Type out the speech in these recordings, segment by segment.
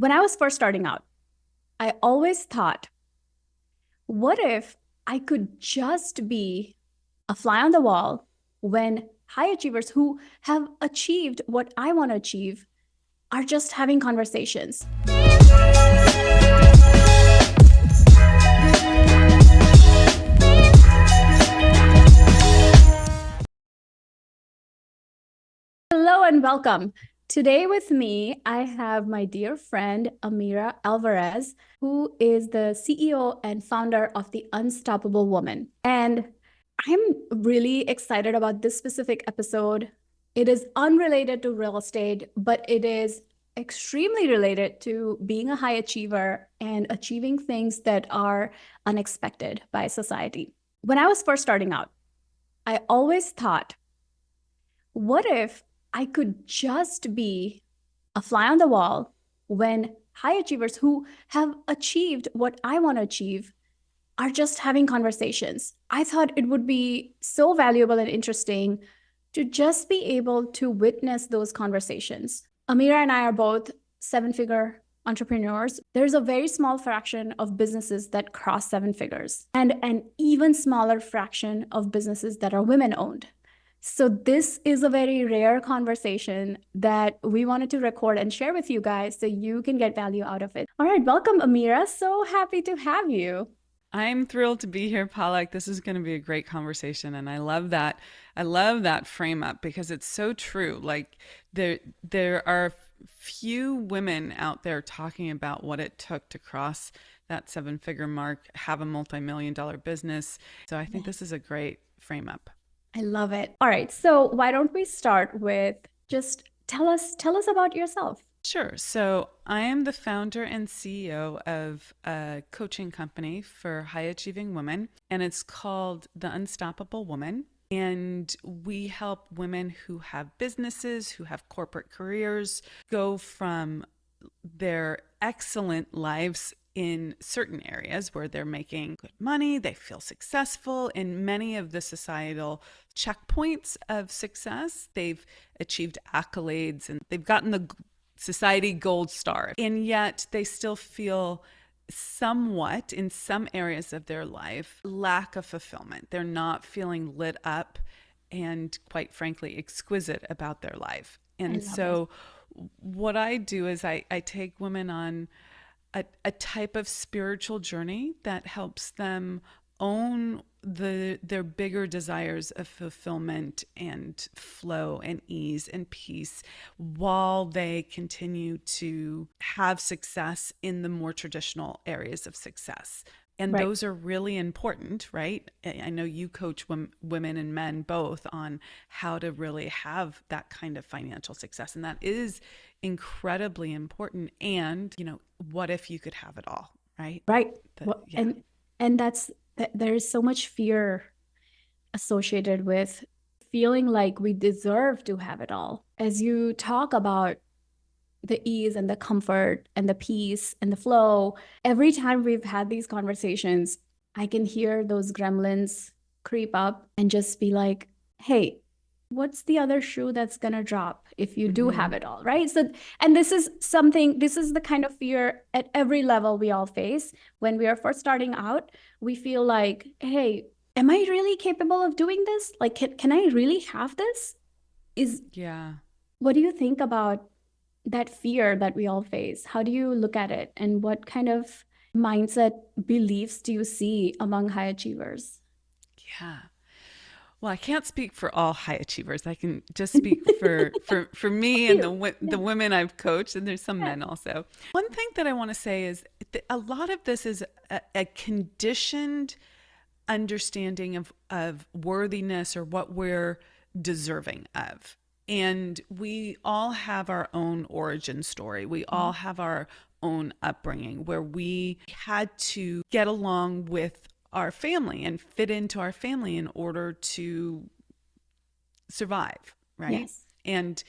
When I was first starting out, I always thought, what if I could just be a fly on the wall when high achievers who have achieved what I want to achieve are just having conversations? Hello and welcome. Today with me, I have my dear friend, Amira Alvarez, who is the CEO and founder of the Unstoppable Woman. And I'm really excited about this specific episode. It is unrelated to real estate, but it is extremely related to being a high achiever and achieving things that are unexpected by society. When I was first starting out, I always thought, what if I could just be a fly on the wall when high achievers who have achieved what I want to achieve are just having conversations? I thought it would be so valuable and interesting to just be able to witness those conversations. Amira and I are both seven-figure entrepreneurs. There's a very small fraction of businesses that cross seven figures, and an even smaller fraction of businesses that are women owned. So this is a very rare conversation that we wanted to record and share with you guys so you can get value out of it. All right, welcome, Amira. So happy to have you. I'm thrilled to be here, Palak. This is going to be a great conversation, and I love that. I love that frame up because it's so true. Like there are few women out there talking about what it took to cross that seven-figure mark, have a multi-million dollar business. So I think this Yes. is a great frame up. I love it. All right, so why don't we start with just tell us about yourself. Sure. So I am the founder and CEO of a coaching company for high achieving women, and it's called The Unstoppable Woman. And we help women who have businesses, who have corporate careers, go from their excellent lives in certain areas where they're making good money, they feel successful in many of the societal checkpoints of success. They've achieved accolades and they've gotten the society gold star. And yet they still feel somewhat in some areas of their life lack of fulfillment. They're not feeling lit up and quite frankly exquisite about their life. I And love it. so what I do is I take women on a type of spiritual journey that helps them own their bigger desires of fulfillment and flow and ease and peace while they continue to have success in the more traditional areas of success. And Right. those are really important, right? I know you coach women and men both on how to really have that kind of financial success. And that is incredibly important. And, what if you could have it all, right? Right. The, Well, yeah. and that's there is so much fear associated with feeling like we deserve to have it all. As you talk about the ease and the comfort and the peace and the flow, every time we've had these conversations, I can hear those gremlins creep up and just be like, hey, what's the other shoe that's going to drop if you do Mm-hmm. have it all, right? So, and this is the kind of fear at every level we all face. When we are first starting out, we feel like, hey, am I really capable of doing this? Like, can I really have this? Is Yeah. What do you think about that fear that we all face? How do you look at it? And what kind of mindset beliefs do you see among high achievers? Yeah. Well, I can't speak for all high achievers. I can just speak for me and You. the Yeah. women I've coached, and there's some Yeah. men also. One thing that I want to say is a lot of this is a conditioned understanding of worthiness or what we're deserving of. And we all have our own origin story. We all have our own upbringing where we had to get along with our family and fit into our family in order to survive, right? Yes. And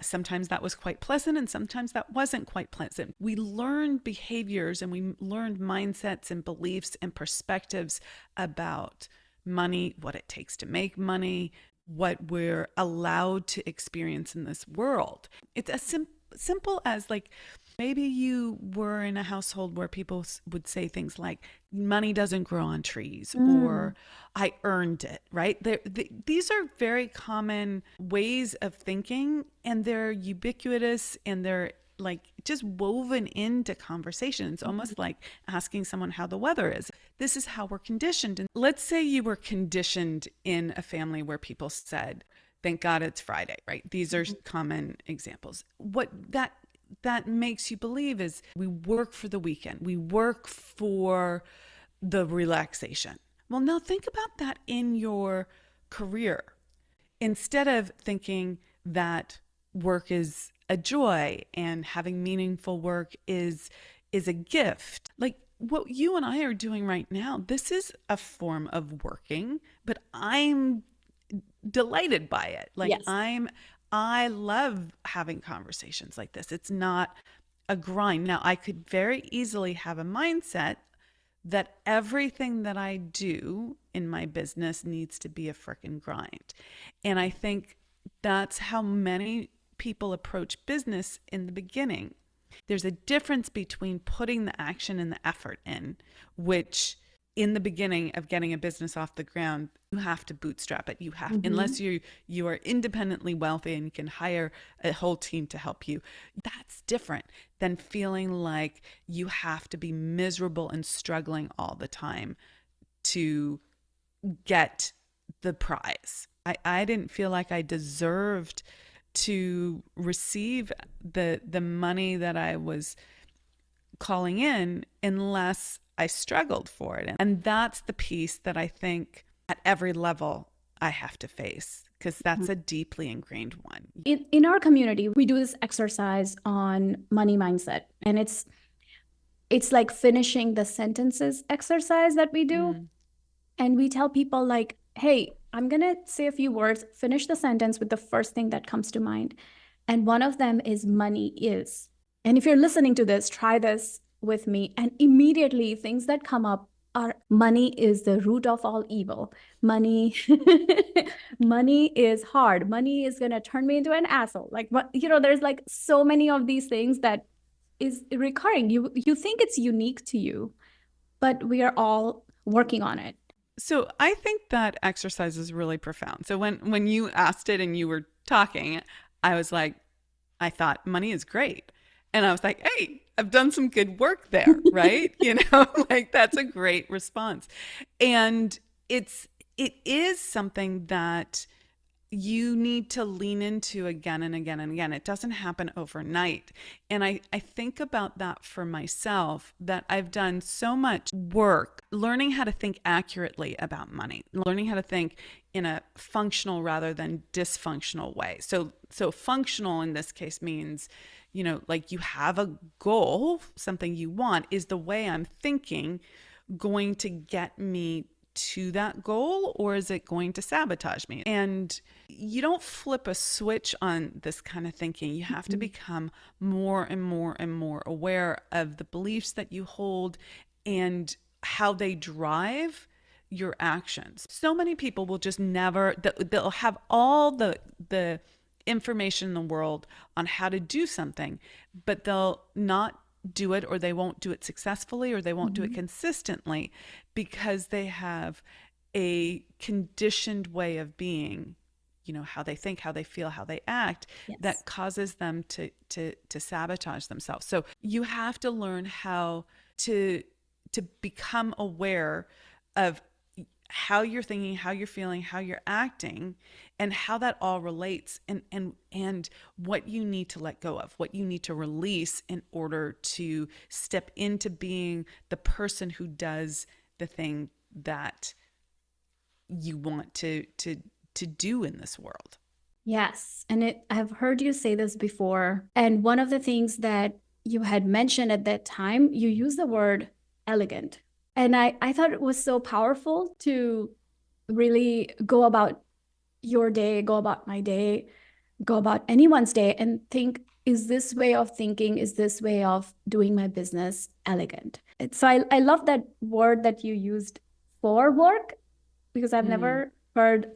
sometimes that was quite pleasant and sometimes that wasn't quite pleasant. We learned behaviors and we learned mindsets and beliefs and perspectives about money, what it takes to make money, what we're allowed to experience in this world. It's as simple as like Maybe you were in a household where people would say things like, money doesn't grow on trees, Mm. or I earned it, right? These are very common ways of thinking, and they're ubiquitous, and they're like just woven into conversation. It's almost like asking someone how the weather is. This is how we're conditioned. And let's say you were conditioned in a family where people said, thank God it's Friday, right? These are common examples. What that makes you believe is we work for the weekend, we work for the relaxation. Well, now think about that in your career. Instead of thinking that work is a joy and having meaningful work is a gift. Like what you and I are doing right now, this is a form of working, but I'm delighted by it. Yes. I love having conversations like this. It's not a grind. Now, I could very easily have a mindset that everything that I do in my business needs to be a frickin' grind. And I think that's how many people approach business in the beginning. There's a difference between putting the action and the effort in, which in the beginning of getting a business off the ground, you have to bootstrap it. You have, Mm-hmm. unless you are independently wealthy and you can hire a whole team to help you. That's different than feeling like you have to be miserable and struggling all the time to get the prize. I didn't feel like I deserved to receive the money that I was calling in unless I struggled for it. And that's the piece that I think at every level I have to face, because that's a deeply ingrained one. In our community, we do this exercise on money mindset, and it's like finishing the sentences exercise that we do. Mm, And we tell people like, hey, I'm going to say a few words, finish the sentence with the first thing that comes to mind. And one of them is money is. And if you're listening to this, try this with me. And immediately things that come up are money is the root of all evil. Money, money is hard. Money is going to turn me into an asshole. Like, there's like so many of these things that is recurring. You think it's unique to you, but we are all working on it. So I think that exercise is really profound. So when you asked it and you were talking, I was like, I thought money is great. And I was like, hey, I've done some good work there, right? Like that's a great response. And it is something that you need to lean into again and again and again. It doesn't happen overnight. And I think about that for myself, that I've done so much work learning how to think accurately about money, learning how to think in a functional rather than dysfunctional way. So functional in this case means, like you have a goal, something you want. Is the way I'm thinking going to get me to that goal, or is it going to sabotage me? And you don't flip a switch on this kind of thinking. You have to become more and more and more aware of the beliefs that you hold and how they drive your actions. So many people will just never, they'll have all the information in the world on how to do something, but they'll not do it, or they won't do it successfully, or they won't do it Mhm. consistently because they have a conditioned way of being, how they think, how they feel, how they act, Yes. that causes them to sabotage themselves. So you have to learn how to become aware of how you're thinking, how you're feeling, how you're acting, and how that all relates, and what you need to let go of, what you need to release in order to step into being the person who does the thing that you want to do in this world. Yes. And I've heard you say this before. And one of the things that you had mentioned at that time, you used the word elegant. And I thought it was so powerful to really go about your day, go about my day, go about anyone's day and think, is this way of thinking, is this way of doing my business elegant? So I love that word that you used for work, because I've Mm, never heard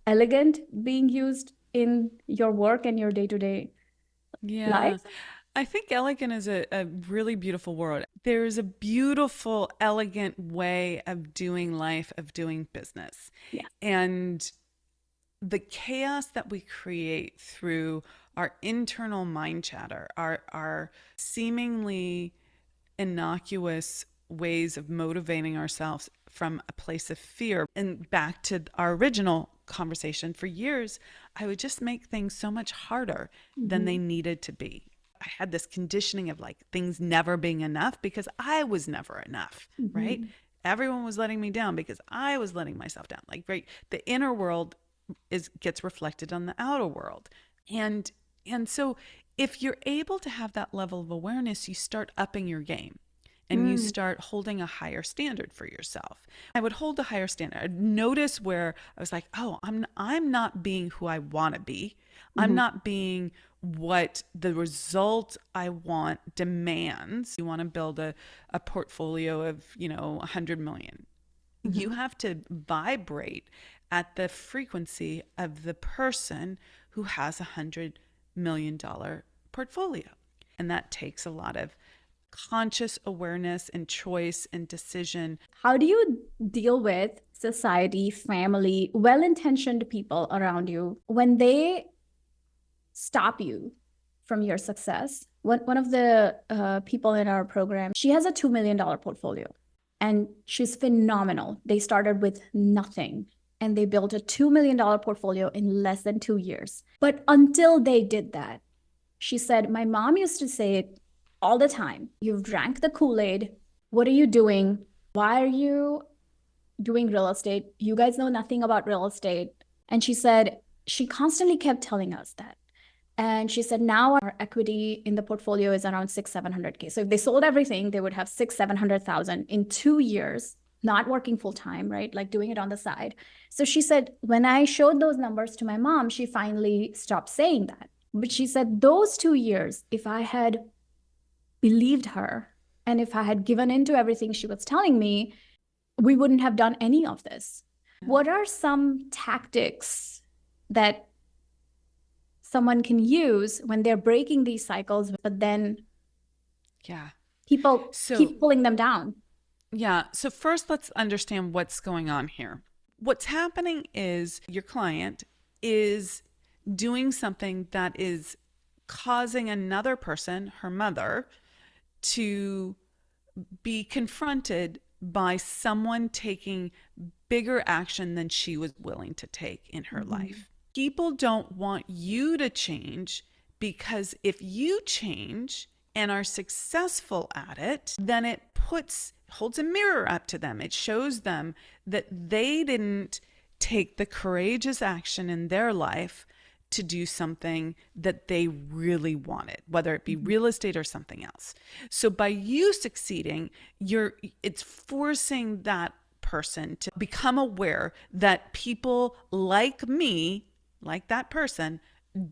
elegant being used in your work and your day-to-day yeah. life. I think elegant is a really beautiful word. There's a beautiful, elegant way of doing life, of doing business. Yeah. And the chaos that we create through our internal mind chatter, our seemingly innocuous ways of motivating ourselves from a place of fear. And back to our original conversation, for years, I would just make things so much harder than they Mhm. needed to be. I had this conditioning of like things never being enough because I was never enough, right? Mhm. Everyone was letting me down because I was letting myself down. Like, right, the inner world is gets reflected on the outer world. And so if you're able to have that level of awareness, you start upping your game and you Mm. start holding a higher standard for yourself. I would hold a higher standard. I'd notice where I was like, oh, I'm not being who I want to be. I'm Mhm. not being what the result I want demands. You want to build a portfolio of, 100 million. You Mhm. have to vibrate at the frequency of the person who has $100 million portfolio. And that takes a lot of conscious awareness and choice and decision. How do you deal with society, family, well-intentioned people around you when they stop you from your success? One of the people in our program, she has a $2 million portfolio and she's phenomenal. They started with nothing and they built a $2 million portfolio in less than 2 years. But until they did that, she said, my mom used to say it all the time. You've drank the Kool-Aid. What are you doing? Why are you doing real estate? You guys know nothing about real estate. And she said, she constantly kept telling us that. And she said, now our equity in the portfolio is around 700K. So if they sold everything, they would have 700,000 in 2 years, not working full time, right? Like doing it on the side. So she said, when I showed those numbers to my mom, she finally stopped saying that. But she said, those 2 years, if I had believed her and if I had given into everything she was telling me, we wouldn't have done any of this. What are some tactics that someone can use when they're breaking these cycles, but then Yeah. people So, keep pulling them down? yeah. So, first, let's understand what's going on here. What's happening is your client is doing something that is causing another person, her mother, to be confronted by someone taking bigger action than she was willing to take in her Mhm. life. People don't want you to change because if you change and are successful at it, then it holds a mirror up to them. It shows them that they didn't take the courageous action in their life to do something that they really wanted, whether it be Mhm. real estate or something else. So by you succeeding, it's forcing that person to become aware that people like me, like that person,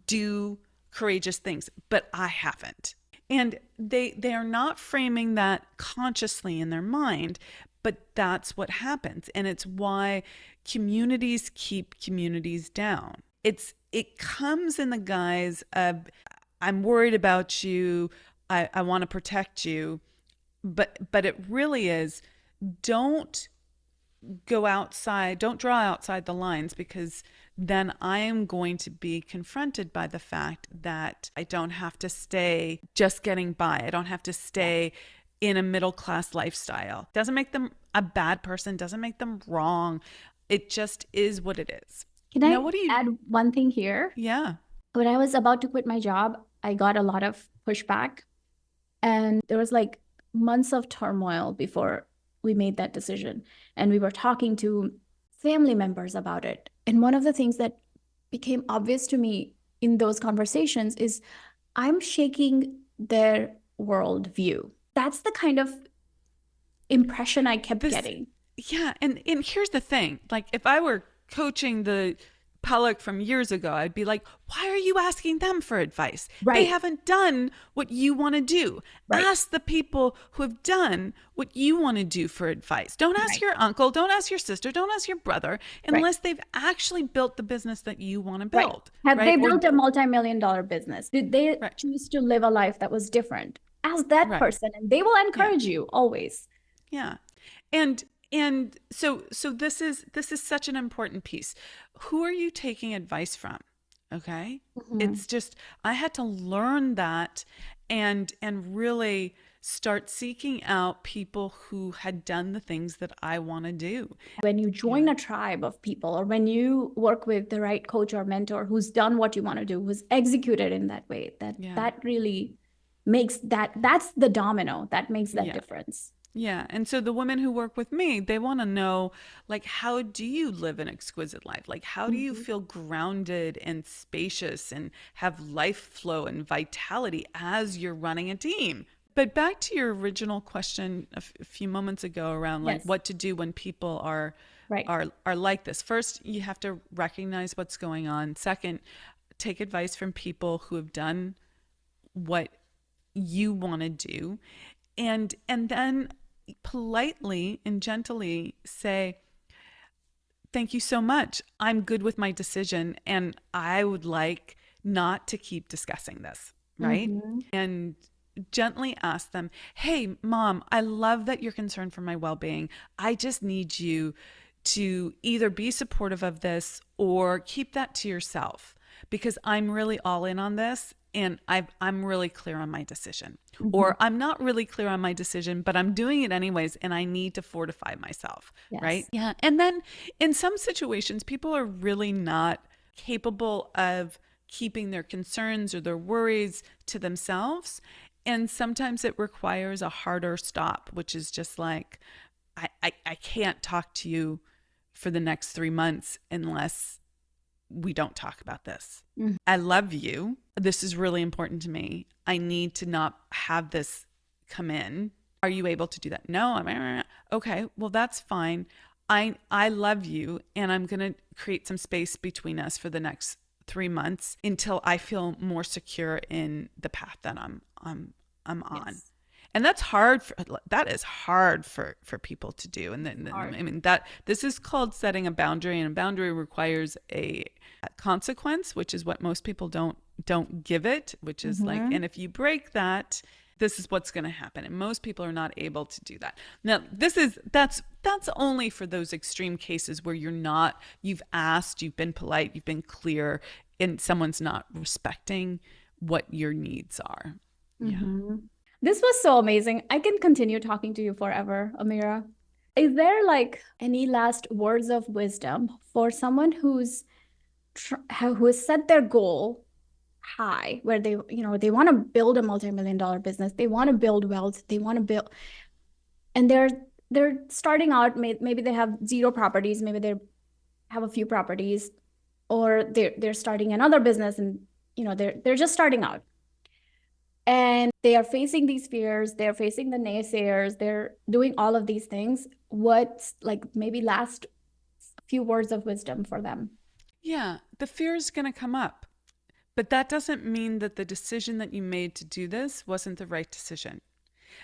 do courageous things, but I haven't. And they are not framing that consciously in their mind, but that's what happens. And it's why communities keep communities down. It comes in the guise of I'm worried about you, I want to protect you, but it really is don't go outside, don't draw outside the lines because then I am going to be confronted by the fact that I don't have to stay just getting by. I don't have to Yeah. stay in a middle class lifestyle. Doesn't make them a bad person, doesn't make them wrong. It just is what it is. Can Now, I what do you, add one thing here? yeah. When I was about to quit my job, I got a lot of pushback, and there was like months of turmoil before we made that decision. And we were talking to family members about it. And one of the things that became obvious to me in those conversations is I'm shaking their worldview. That's the kind of impression I kept This, getting. yeah. And here's the thing like, if I were coaching the Palak from years ago, I'd be like, why are you asking them for advice? They Right. haven't done what you want to do. Right. Ask the people who have done what you want to do for advice. Don't ask Right. your uncle, don't ask your sister, don't ask your brother, Right. unless they've actually built the business that you want to Right. build, Have right? they Or, built a multi-million dollar business? Did they right, choose to live a life that was different? Ask that right. person, and they will Yeah. encourage you always. Yeah. And so this is such an important piece. Who are you taking advice from? Okay? Mhm. It's just I had to learn that and really start seeking out people who had done the things that I want to do. When you join Yeah. a tribe of people, or when you work with the right coach or mentor who's done what you want to do, who's executed in that way, that Yeah. that really makes that's the domino that makes that Yeah. difference. Yeah. And so the women who work with me, they want to know, like, how do you live an exquisite life? Like, how do you Mhm. feel grounded and spacious and have life flow and vitality as you're running a team? But back to your original question a few moments ago around like Yes. what to do when people are Right. are like this. First, you have to recognize what's going on. Second, take advice from people who have done what you want to do, and then politely and gently say, thank you so much, I'm good with my decision and I would like not to keep discussing this, right? Hmm. And gently ask them, hey mom, I love that you're concerned for my well-being. I just need you to either be supportive of this or keep that to yourself because I'm really all in on this and I'm really clear on my decision. Hmm. Or I'm not really clear on my decision, but I'm doing it anyways and I need to fortify myself, right? Yes. Yeah. And then in some situations, people are really not capable of keeping their concerns or their worries to themselves. And sometimes it requires a harder stop, which is just like, I can't talk to you for the next 3 months unless we don't talk about this. Mhm. I love you. This is really important to me. I need to not have this come in. Are you able to do that? No, I'm okay. Well, that's fine. I love you and I'm going to create some space between us for the next 3 months until I feel more secure in the path that I'm on. Yes. And that's hard that is hard for people to do. And then Hard. I mean that this is called setting a boundary, and a boundary requires a consequence, which is what most people don't give it, which is like, Hmm. and if you break that, this is what's going to happen, and most people are not able to do that. Now that's only for those extreme cases where you've asked, you've been polite, you've been clear, and someone's not respecting what your needs are. Yeah. Hmm. This was so amazing. I can continue talking to you forever, Amira. Is there like any last words of wisdom for someone who has set their goal high, where they want to build a multi-million dollar business, they want to build wealth, they want to build, and they're starting out, maybe they have zero properties, maybe they have a few properties, or they're starting another business, and they're just starting out. And they are facing these fears, they're facing the naysayers, they're doing all of these things. What's like maybe last few words of wisdom for them? Yeah, the fear is going to come up, but that doesn't mean that the decision that you made to do this wasn't the right decision.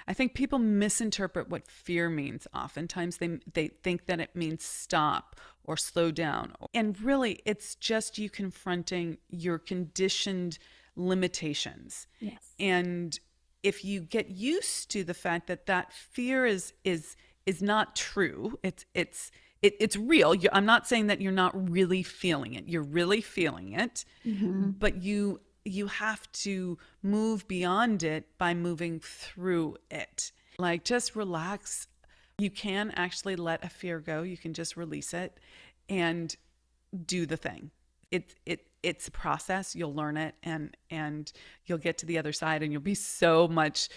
I think people misinterpret what fear means. Oftentimes they think that it means stop or slow down. And really, it's just you confronting your conditioned limitations. Yes. And if you get used to the fact that that fear is not true, it's real. I'm not saying that you're not really feeling it. You're really feeling it, Hmm. but you have to move beyond it by moving through it. Like, just relax. You can actually let a fear go. You can just release it and do the thing. It's a process. You'll learn it, and you'll get to the other side, and you'll be so much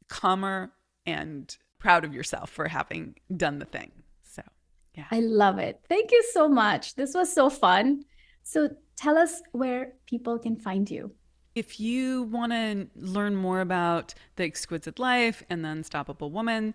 calmer and proud of yourself for having done the thing. So, yeah. I love it. Thank you so much. This was so fun. So tell us where people can find you. If you want to learn more about the exquisite life and the unstoppable woman,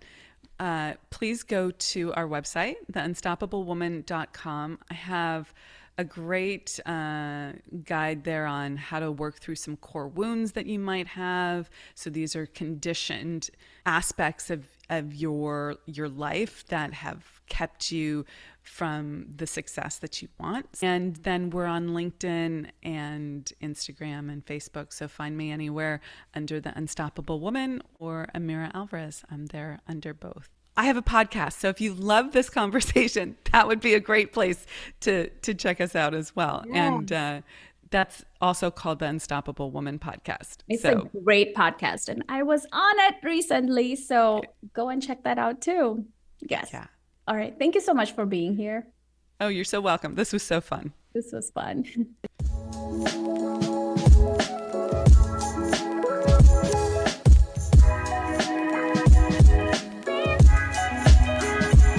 please go to our website, theunstoppablewoman.com. I have a great guide there on how to work through some core wounds that you might have. So these are conditioned aspects of your life that have kept you from the success that you want. And then we're on LinkedIn and Instagram and Facebook. So find me anywhere under The Unstoppable Woman or Amira Alvarez. I'm there under both. I have a podcast, so if you love this conversation, that would be a great place to check us out as well. Yeah. And that's also called the Unstoppable Woman podcast. It's a great podcast, and I was on it recently, so go and check that out too. Yes. Yeah. All right. Thank you so much for being here. Oh, you're so welcome. This was so fun. This was fun.